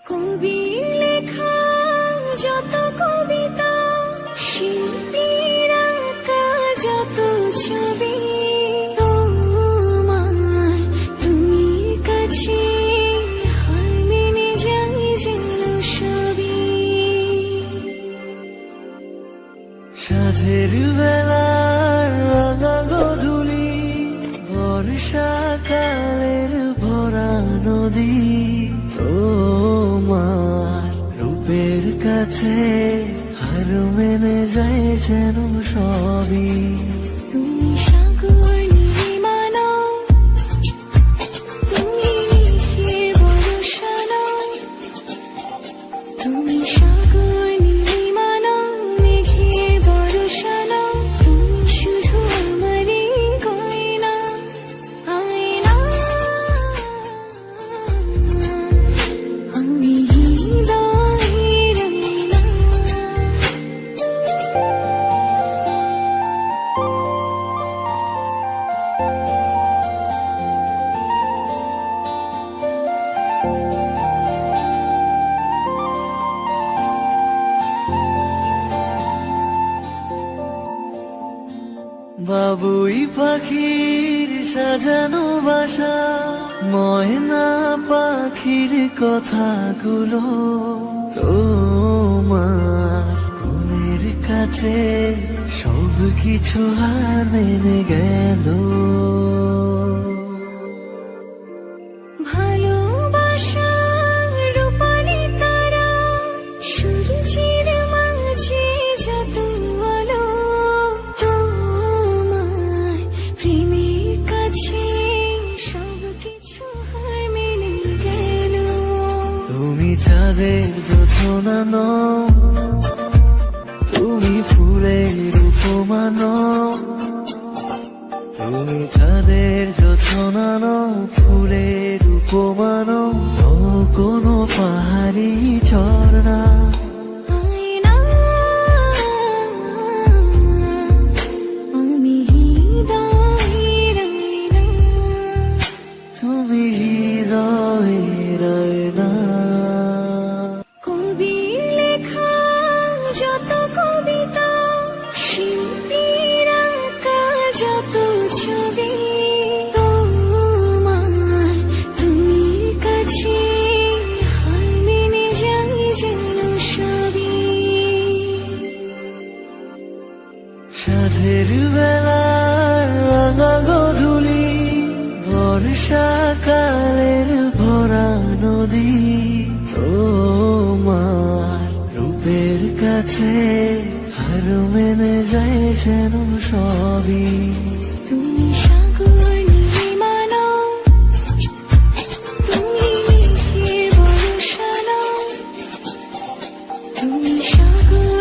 কবির লেখা যত কবিতা, শিল্পীর আঁকা যত ছবি, তোমার তুমি কাছে হার মেনে যাই যেন সবই। সাঁঝের বেলার রাঙা গধূলি, বর্ষাকালের ভরা নদী, তোমার রূপের কাছে হার মেনে যায় যেন সবই। তুমি সাগর নীলিমা নও, তুমি মেঘের বর্ষা নও, তুমি সাগর নীলিমা নও, মেঘের বর্ষা নও, তুমি শুধু আমারই গয়না, আয়না। আমি হৃদয়ের আয়না। বাবুই পাখির সাজানো বাসা, ময়না পাখির কথাগুলো তোমার গুণের কাছে সব কিছু হার মেনে গেল। ভালোবাসা রূপালি তারা, সূর্যের মাঝে যত আলো, তোমার প্রেমের কাছে সব কিছু হার মেনে গেল। তুমি চাঁদের জোছনা নও, তুমি ফুলের উপমা নও, তুমি চাঁদের জোছনা নও, ফুলের উপমা নও, নও কোনো পাহাড়ি ঝর্ণা। আয়না, আমি হৃদয়ের আয়না। তুমি হৃদয়ের আয়না। কবির লেখা যত কবিতা, শিল্পীর আঁকা যত ছবি, তোমার তুমি কাছে হার মেনে যাই যেন সবই। সাঁঝের বেলার রাঙা গধূলি, বর্ষাকালের ভরা নদী, তোমার রূপের কাছে হার মেনে যায় যেন সবই। তুমি সাগর নীলিমা নও, তুমি মেঘের বর্ষা নও, তুমি সাগর